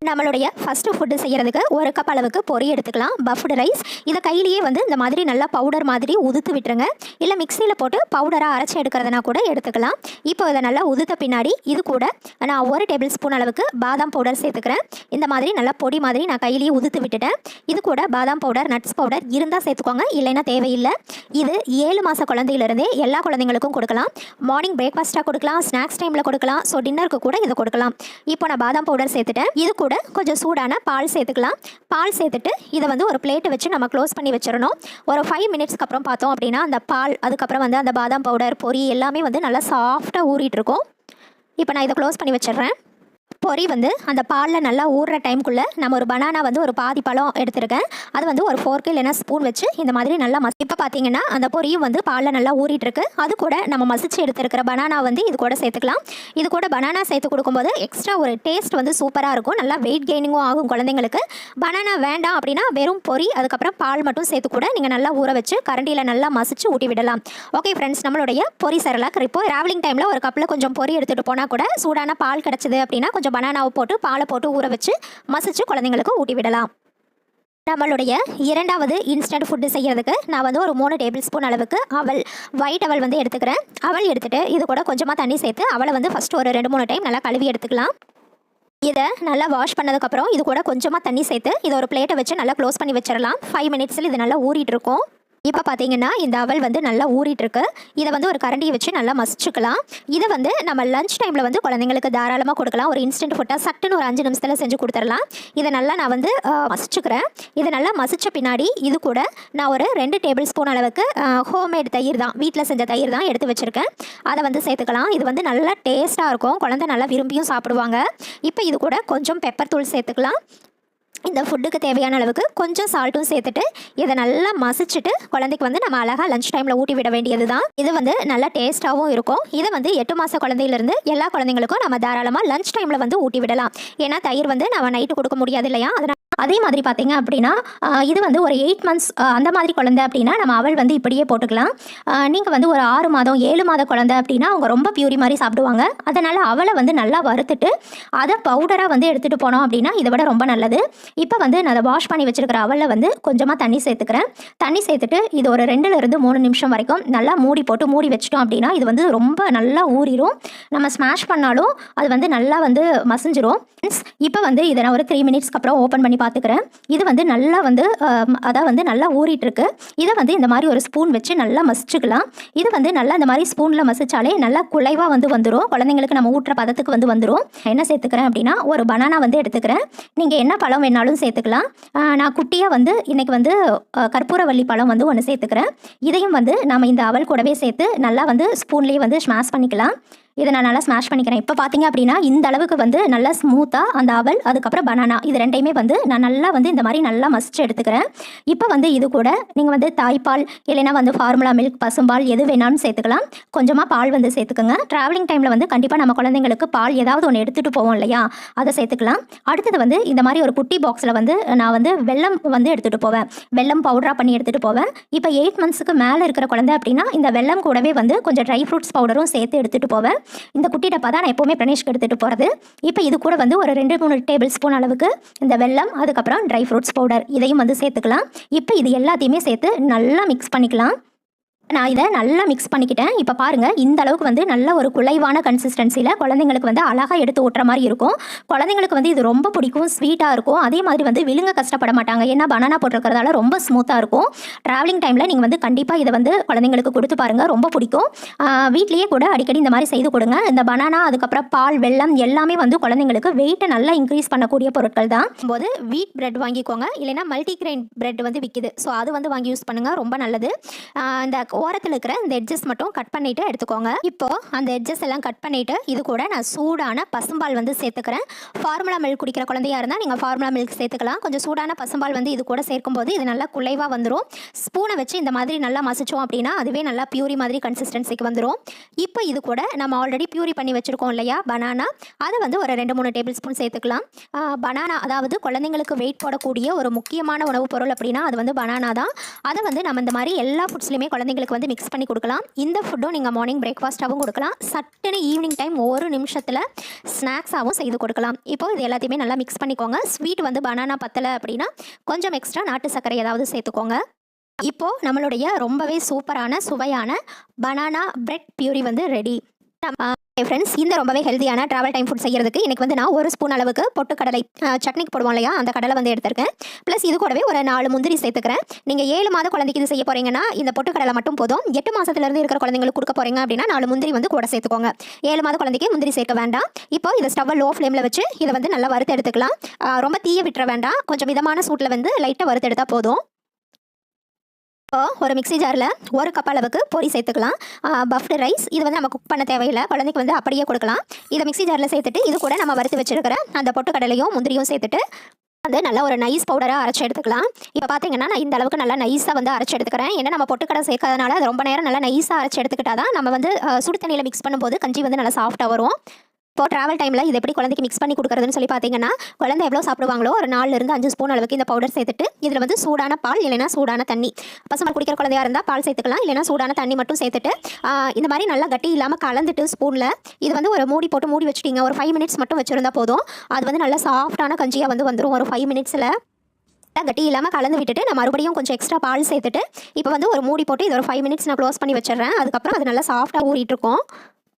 நம்மளுடைய first food செய்கிறதுக்கு ஒரு கப் அளவுக்கு பொரி எடுத்துக்கலாம். Puffed rice. இதை கையிலேயே வந்து இந்த மாதிரி நல்லா பவுடர் மாதிரி உதுத்து விட்டுருங்க. இல்லை மிக்சியில் போட்டு பவுடராக அரைச்சி எடுக்கிறதுனா கூட எடுத்துக்கலாம். இப்போ இதை நல்லா உதுத்த பின்னாடி இது கூட நான் 1 டேபிள் ஸ்பூன் அளவுக்கு பாதாம் பவுடர் சேர்த்துக்கிறேன். இந்த மாதிரி நல்லா பொடி மாதிரி நான் கையிலேயே உதுத்து விட்டுட்டேன். இது கூட பாதாம் பவுடர், நட்ஸ் பவுடர் இருந்தால் சேர்த்துக்கோங்க, இல்லைன்னா தேவையில்லை. இது 7 மாத குழந்தையிலிருந்தே எல்லா குழந்தைங்களுக்கும் கொடுக்கலாம். மார்னிங் பிரேக்ஃபாஸ்ட்டாக கொடுக்கலாம், ஸ்நாக்ஸ் டைமில் கொடுக்கலாம், ஸோ டின்னருக்கு கூட இதை கொடுக்கலாம். இப்போ நான் பாதாம் பவுடர் சேர்த்துட்டேன். இது கூட கொஞ்சம் சூடான பால் சேர்த்துக்கலாம். பால் சேர்த்துட்டு இதை வந்து ஒரு பிளேட்டை வச்சு நம்ம க்ளோஸ் பண்ணி வச்சிடணும். ஒரு 5 மினிட்ஸ்க்கு அப்புறம் பார்த்தோம் அப்படின்னா அந்த பால், அதுக்கப்புறம் வந்து அந்த பாதாம் பவுடர், பொரி எல்லாமே வந்து நல்லா சாஃப்டாக ஊறிட்டு இருக்கும். இப்போ நான் இதை க்ளோஸ் பண்ணி வச்சிடுறேன். பொரி வந்து அந்த பாலில் நல்லா ஊறுற டைமுக்குள்ளே நம்ம ஒரு பனானா வந்து ஒரு பாதி பழம் எடுத்துருக்கேன். அது வந்து ஒரு ஃபோர்க்கு இல்லைன்னா ஸ்பூன் வச்சு இந்த மாதிரி நல்லா இப்போ பார்த்தீங்கன்னா அந்த பொரியும் வந்து பாலில் நல்லா ஊறிட்டுருக்கு. அது கூட நம்ம மசிச்சு எடுத்துருக்கிற பனானா வந்து இது கூட சேர்த்துக்கலாம். இது கூட பனானா சேர்த்து கொடுக்கும்போது எக்ஸ்ட்ரா ஒரு டேஸ்ட் வந்து சூப்பராக இருக்கும். நல்லா வெயிட் கெய்னிங்கும் ஆகும் குழந்தைங்களுக்கு. பனானா வேண்டாம் அப்படின்னா வெறும் பொரி அதுக்கப்புறம் பால் மட்டும் சேர்த்து கூட நீங்கள் நல்லா ஊற வச்சு கரண்டியில் நல்லா மசிச்சு ஊட்டி விடலாம். ஓகே ஃப்ரெண்ட்ஸ், நம்மளுடைய பொரி சரலாக் இப்போ ட்ராவலிங் டைமில் ஒரு கப்பில் கொஞ்சம் பொரி எடுத்துகிட்டு போனால் கூட சூடான பால் கிடச்சிது அப்படின்னா கொஞ்சம் பனானாவை போட்டு பாலை போட்டு ஊற வச்சு மசிச்சு குழந்தைங்களுக்கு ஊட்டி விடலாம். நம்மளுடைய இரண்டாவது இன்ஸ்டன்ட் ஃபுட்டு செய்கிறதுக்கு நான் வந்து ஒரு 3 டேபிள் ஸ்பூன் அளவுக்கு ஒயிட் அவல் வந்து எடுத்துக்கிறேன். அவல் எடுத்துகிட்டு இது கூட கொஞ்சமாக தண்ணி சேர்த்து அவளை வந்து ஃபஸ்ட்டு ஒரு 2-3 டைம் நல்லா கழுவி எடுத்துக்கலாம். இதை நல்லா வாஷ் பண்ணதுக்கப்புறம் இது கூட கொஞ்சமாக தண்ணி சேர்த்து இதை ஒரு பிளேட்டை வச்சு நல்லா க்ளோஸ் பண்ணி வச்சிடலாம். 5 மினிட்ஸில் இது நல்லா ஊறிட்டு இருக்கும். இப்போ பார்த்தீங்கன்னா இந்த அவல் வந்து நல்லா ஊறிட்டுருக்கு. இதை வந்து ஒரு கரண்டியை வச்சு நல்லா மசிச்சுக்கலாம். இதை வந்து நம்ம லஞ்ச் டைமில் வந்து குழந்தைங்களுக்கு தாராளமாக கொடுக்கலாம். ஒரு இன்ஸ்டன்ட் ஃபுட்டாக சட்டுன்னு ஒரு 5 நிமிஷத்தில் செஞ்சு கொடுத்துடலாம். இதை நல்லா நான் வந்து மசிச்சுக்கிறேன். இதை நல்லா மசித்த பின்னாடி இது கூட நான் ஒரு 2 டேபிள் ஸ்பூன் அளவுக்கு ஹோம்மேட் தயிர் தான், வீட்டில் செஞ்ச தயிர் தான் எடுத்து வச்சுருக்கேன். அதை வந்து சேர்த்துக்கலாம். இது வந்து நல்லா டேஸ்ட்டாக இருக்கும், குழந்தை நல்லா விரும்பியும் சாப்பிடுவாங்க. இப்போ இது கூட கொஞ்சம் பெப்பர் தூள் சேர்த்துக்கலாம். இந்த ஃபுட்டுக்கு தேவையான அளவுக்கு கொஞ்சம் சால்ட்டும் சேர்த்துட்டு இதை நல்லா மசிச்சுட்டு குழந்தைக்கு வந்து நம்ம அழகாக லஞ்ச் டைமில் ஊட்டி விட வேண்டியது தான். இது வந்து நல்லா டேஸ்ட்டாகவும் இருக்கும். இதை வந்து 8 மாத குழந்தையிலேருந்து எல்லா குழந்தைங்களுக்கும் நம்ம தாராளமாக லஞ்ச் டைமில் வந்து ஊட்டி விடலாம். ஏன்னா தயிர் வந்து நம்ம நைட்டு கொடுக்க முடியாது இல்லையா. அதனால் அதே மாதிரி பார்த்தீங்க அப்படின்னா இது வந்து ஒரு 8 மந்த்ஸ் அந்த மாதிரி குழந்தை அப்படின்னா நம்ம அவள் வந்து இப்படியே போட்டுக்கலாம். நீங்கள் வந்து ஒரு 6 மாதம் 7 மாத குழந்தை அப்படின்னா அவங்க ரொம்ப பியூரி மாதிரி சாப்பிடுவாங்க. அதனால் அவளை வந்து நல்லா வறுத்துட்டு அதை பவுடராக வந்து எடுத்துகிட்டு போனோம் அப்படின்னா இதை விட ரொம்ப நல்லது. இப்போ வந்து நான் அதை வாஷ் பண்ணி வச்சுருக்கிற அவளில் வந்து கொஞ்சமாக தண்ணி சேர்த்துக்கிறேன். தண்ணி சேர்த்துட்டு இது ஒரு 2லேருந்து 3 நிமிஷம் வரைக்கும் நல்லா மூடி போட்டு மூடி வச்சிட்டோம் அப்படின்னா இது வந்து ரொம்ப நல்லா ஊறிடும். நம்ம ஸ்மாஷ் பண்ணாலும் அது வந்து நல்லா வந்து மசிஞ்சிரும். இப்போ வந்து இதை நான் ஒரு 3 மினிட்ஸ்க்கு அப்புறம் ஓப்பன் பண்ணி பார்த்துக்கிறேன். இது வந்து நல்லா வந்து அதான் வந்து நல்லா ஊறிட்டுருக்கு. இதை வந்து இந்த மாதிரி ஒரு ஸ்பூன் வச்சு நல்லா மசிச்சுக்கலாம். இது வந்து நல்லா இந்த மாதிரி ஸ்பூனில் மசிச்சாலே நல்லா குலைவாக வந்து வந்துடும். குழந்தைங்களுக்கு நம்ம ஊட்டுற பதத்துக்கு வந்து வந்துடும். என்ன சேர்த்துக்கிறேன் அப்படின்னா ஒரு பனானா வந்து எடுத்துக்கிறேன். நீங்கள் என்ன பழம் வேணாலும் சேர்த்துக்கலாம். நான் குட்டியாக வந்து இன்றைக்கி வந்து கற்பூரவள்ளி பழம் வந்து ஒன்று சேர்த்துக்கிறேன். இதையும் வந்து நம்ம இந்த அவல் கூடவே சேர்த்து நல்லா வந்து ஸ்பூன்லேயே வந்து ஸ்மாஷ் பண்ணிக்கலாம். இதை நான் நல்லா ஸ்மாஷ் பண்ணிக்கிறேன். இப்போ பார்த்தீங்க அப்படின்னா இந்த அளவுக்கு வந்து நல்லா ஸ்மூத்தாக அந்த அவல் அதுக்கப்புறம் பனானா இது ரெண்டையுமே வந்து நான் நல்லா வந்து இந்த மாதிரி நல்லா மசிச்சு எடுத்துக்கிறேன். இப்போ வந்து இது கூட நீங்கள் வந்து தாய்ப்பால் இல்லைன்னா வந்து ஃபார்முலா மில்க், பசும்பால் எது வேணாலும் சேர்த்துக்கலாம். கொஞ்சமாக பால் வந்து சேர்த்துக்கோங்க. ட்ராவலிங் டைமில் வந்து கண்டிப்பாக நம்ம குழந்தைங்களுக்கு பால் ஏதாவது ஒன்று எடுத்துகிட்டு போவோம் இல்லையா, அதை சேர்த்துக்கலாம். அடுத்தது வந்து இந்த மாதிரி ஒரு குட்டி பாக்ஸில் வந்து நான் வந்து வெல்லம் வந்து எடுத்துகிட்டு போவேன். வெல்லம் பவுடராக பண்ணி எடுத்துகிட்டு போவேன். இப்போ 8 மந்த்ஸுக்கு மேலே இருக்கிற குழந்தை அப்படின்னா இந்த வெல்லம் கூடவே வந்து கொஞ்சம் ட்ரை ஃப்ரூட்ஸ் பவுடரும் சேர்த்து எடுத்துகிட்டு போவேன். இந்த குட்டி டப்பா தான் நான் எப்போவுமே பிரணேஷ்க்கு எடுத்துகிட்டு போகிறது. இப்போ இது கூட வந்து ஒரு 2-3 டேபிள் ஸ்பூன் அளவுக்கு இந்த வெல்லம் அதுக்கப்புறம் ட்ரை ஃப்ரூட்ஸ் பவுடர் இதையும் வந்து சேர்த்துக்கலாம். இப்போ இது எல்லாத்தையுமே சேர்த்து நல்லா மிக்ஸ் பண்ணிக்கலாம். நான் இதை நல்லா மிக்ஸ் பண்ணிக்கிட்டேன். இப்போ பாருங்கள் இந்த அளவுக்கு வந்து நல்ல ஒரு குலைவான கன்சிஸ்டன்சியில் குழந்தைங்களுக்கு வந்து அழகாக எடுத்து ஊட்டுற மாதிரி இருக்கும். குழந்தைங்களுக்கு வந்து இது ரொம்ப பிடிக்கும், ஸ்வீட்டாக இருக்கும். அதே மாதிரி வந்து விழுங்க கஷ்டப்பட மாட்டாங்க. ஏன்னா பனானா போட்டிருக்கிறதால ரொம்ப ஸ்மூத்தாக இருக்கும். ட்ராவலிங் டைமில் நீங்கள் வந்து கண்டிப்பாக இதை வந்து குழந்தைங்களுக்கு கொடுத்து பாருங்கள், ரொம்ப பிடிக்கும். வீட்லேயே கூட அடிக்கடி இந்த மாதிரி செய்து கொடுங்க. இந்த பனானா அதுக்கப்புறம் பால், வெல்லம் எல்லாமே வந்து குழந்தைங்களுக்கு வெயிட்டை நல்லா இன்க்ரீஸ் பண்ணக்கூடிய பொருட்கள் தான். போது வீட் பிரெட் வாங்கிக்கோங்க, இல்லைனா மல்டிகிரெயின் பிரெட் வந்து விற்கிது. ஸோ அது வந்து வாங்கி யூஸ் பண்ணுங்கள், ரொம்ப நல்லது. இந்த ஓரத்தில் இருக்கிற இந்த எட்ஜஸ் மட்டும் கட் பண்ணிவிட்டு எடுத்துக்கோங்க. இப்போது அந்த எட்ஜஸ் எல்லாம் கட் பண்ணிவிட்டு இது கூட நான் சூடான பசும்பால் வந்து சேர்த்துக்கிறேன். ஃபார்முலா மில்க் குடிக்கிற குழந்தையாக இருந்தால் நீங்கள் ஃபார்முலா மில்க் சேர்த்துக்கலாம். கொஞ்சம் சூடான பசும்பால் வந்து இது கூட சேர்க்கும்போது இது நல்லா குலைவாக வந்துடும். ஸ்பூனை வச்சு இந்த மாதிரி நல்லா மசிச்சோம் அப்படின்னா அதுவே நல்லா பியூரி மாதிரி கன்சிஸ்டன்சிக்கு வந்துடும். இப்போ இது கூட நம்ம ஆல்ரெடி பியூரி பண்ணி வச்சுருக்கோம் இல்லையா பனானா, அதை வந்து ஒரு 2-3 டேபிள் ஸ்பூன் சேர்த்துக்கலாம். பனானா அதாவது குழந்தைங்களுக்கு வெயிட் போடக்கூடிய ஒரு முக்கியமான உணவுப் பொருள் அப்படின்னா அது வந்து பனானா தான். அதை வந்து நம்ம இந்த மாதிரி எல்லா ஃபுட்ஸ்லையுமே குழந்தைங்களுக்கு குழந்தைங்களுக்கு வந்து மிக்ஸ் பண்ணி கொடுக்கலாம். இந்த ஃபுட்டும் நீங்கள் மார்னிங் பிரேக்ஃபாஸ்ட்டாகவும் கொடுக்கலாம், சட்டுன்னு ஈவினிங் டைம் ஒரு நிமிஷத்தில் ஸ்நாக்ஸாகவும் செய்து கொடுக்கலாம். இப்போது இது எல்லாத்தையுமே நல்லா மிக்ஸ் பண்ணிக்கோங்க. ஸ்வீட் வந்து பனானா பத்தலை அப்படின்னா கொஞ்சம் எக்ஸ்ட்ரா நாட்டு சர்க்கரை ஏதாவது சேர்த்துக்கோங்க. இப்போது நம்மளுடைய ரொம்பவே சூப்பரான சுவையான பனானா பிரெட் பியூரி வந்து ரெடி. ஃப்ரெண்ட்ஸ், இந்த ரொம்பவே ஹெல்தியான ட்ராவல் டைம் ஃபுட் செய்யறதுக்கு எனக்கு வந்து நான் 1 ஸ்பூன் அளவுக்கு பொட்டுக்கடலை சட்னிக்கு போடுவோம் இல்லையா, அந்த கடலை வந்து எடுத்திருக்கேன். ப்ளஸ் இது கூடவே ஒரு 4 முந்திரி சேர்த்துக்கிறேன். நீங்கள் 7 மாத குழந்தைக்கு இது செய்ய போகிறீங்கன்னா இந்த பொட்டுக்கடலை மட்டும் போதும். 8 மாதத்துலேருந்து இருக்கிற குழந்தைங்களுக்கு கொடுக்க போகிறீங்க அப்படின்னா 4 முந்திரி வந்து கூட சேர்த்துக்கோங்க. 7 மாத குழந்தைக்கு முந்திரி சேர்க்க வேண்டாம். இப்போ இதை ஸ்டவ்வை லோ ஃப்ளேமில் வச்சு இதை வந்து நல்லா வறுத்து எடுத்துக்கலாம். ரொம்ப தீய விட்டுற வேண்டாம், கொஞ்சம் மிதமான சூட்டில் வந்து லைட்டாக வறுத்து எடுத்தால் போதும். இப்போ ஒரு மிக்ஸி ஜாரில் 1 கப் அளவுக்கு பொரி சேர்த்துக்கலாம். பஃப்டு ரைஸ் இது வந்து நம்ம குக் பண்ண தேவையில்லை, குழந்தைக்கு வந்து அப்படியே கொடுக்கலாம். இதை மிக்ஸி ஜாரில் சேர்த்துட்டு இது கூட நம்ம வறுத்து வச்சிருக்கிற அந்த பொட்டுக்கடலையும் முந்திரியும் சேர்த்துட்டு வந்து நல்லா ஒரு நைஸ் பவுடராக அரைச்சி எடுத்துக்கலாம். இப்போ பார்த்தீங்கன்னா நான் இந்த அளவுக்கு நல்லா நைஸாக வந்து அரைச்சி எடுத்துக்கிறேன். ஏன்னா நம்ம பொட்டுக்கடலை சேர்க்கறதுனால அது ரொம்ப நேரம் நல்லா நைஸாக அரைச்சி எடுத்துக்கிட்டா தான் நம்ம வந்து சுடு தண்ணியில் மிக்ஸ் பண்ணும்போது கஞ்சி வந்து நல்லா சாஃப்ட்டாக வரும். இப்போ ட்ராவல் டைமில் இது எப்படி குழந்தைக்கு மிக்ஸ் பண்ணி கொடுக்குறதுன்னு சொல்லி பார்த்தீங்கன்னா, குழந்தை எவ்வளோ சாப்பிடுவாங்களோ ஒரு 4லேருந்து 5 ஸ்பூன் அளவுக்கு இந்த பவுடர் சேர்த்துட்டு இதில் வந்து சூடான பால் இல்லைனா சூடான தண்ணி, பசுமால் குடிக்கிற குழந்தையாக இருந்தால் பால் சேர்த்துக்கலாம், இல்லைனா சூடான தண்ணி மட்டும் சேர்த்துட்டு இந்த மாதிரி நல்லா கட்டி இல்லாமல் கலந்துட்டு ஸ்பூனில் இது வந்து ஒரு மூடி போட்டு மூடி வச்சுட்டிங்க. ஒரு 5 மினிட்ஸ் மட்டும் வச்சுருந்தா போதும். அது வந்து நல்லா சாஃப்டான கஞ்சியாக வந்து வந்துடும் ஒரு 5 மினிட்ஸில். கட்டி இல்லாமல் கலந்து விட்டுட்டு நான் மறுபடியும் கொஞ்சம் எக்ஸ்ட்ரா பால் சேர்த்துட்டு இப்போ வந்து ஒரு மூடி போட்டு இது ஒரு 5 மினிட்ஸ் நான் க்ளோஸ் பண்ணி வச்சிடுறேன். அதுக்கப்புறம் அது நல்லா சாஃப்டாக ஊறிட்டு இருக்கும்.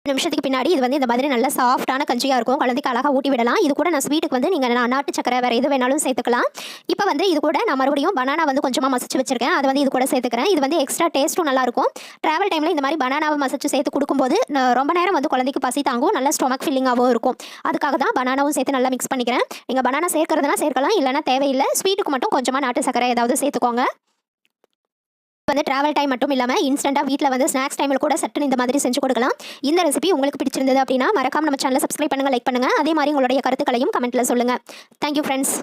நிமிஷத்துக்கு பின்னாடி இது வந்து இந்த மாதிரி நல்ல சாஃப்டான கஞ்சியாக இருக்கும். குழந்தைக்கு அழகாக ஊட்டி விடலாம். இது கூட நான் ஸ்வீட்டுக்கு வந்து நீங்கள் நாட்டு சக்கரை வேறு எது வேணாலும் சேர்த்துக்கலாம். இப்போ வந்து இது கூட நான் மறுபடியும் பனானா வந்து கொஞ்சமாக மசிச்சு வச்சிருக்கேன், அதை வந்து இது கூட சேர்த்துக்கிறேன். இது வந்து எக்ஸ்ட்ரா டேஸ்ட்டும் நல்லாயிருக்கும். ட்ராவல் டைமில் இந்த மாதிரி பனானாவை மசிச்சு சேர்த்து கொடுக்கும்போது ரொம்ப நேரம் வந்து குழந்தைக்கு பசி தாங்கும், நல்ல ஸ்டொமக் ஃபில்லிங்காகவும் இருக்கும். அதுக்காக தான் பனானாவும் சேர்த்து நல்லா மிக்ஸ் பண்ணிக்கிறேன். நீங்கள் பனானா சேர்க்கறதுனா சேர்க்கலாம், இல்லைனா தேவையில்லை. ஸ்வீட்டுக்கு மட்டும் கொஞ்சமாக நாட்டு சக்கரை ஏதாவது சேர்த்துக்கோங்க. வந்து ட்ராவல் டைம் மட்டும் இல்லாமல் இன்ஸ்டண்ட்டாக வீட்டில் வந்து ஸ்நாக்ஸ் டைமில் கூட சட்டுன்னு இந்த மாதிரி செஞ்சு கொடுக்கலாம். இந்த ரெசிபி உங்களுக்கு பிடிச்சிருந்தது அப்படின்னா மறக்காம நம்ம சேனலை சப்ஸ்கிரைப் பண்ணுங்கள், லைக் பண்ணுங்கள். அதே மாதிரி உங்களுடைய கருத்துக்களையும் கமெண்ட்டில் சொல்லுங்கள். Thank you friends.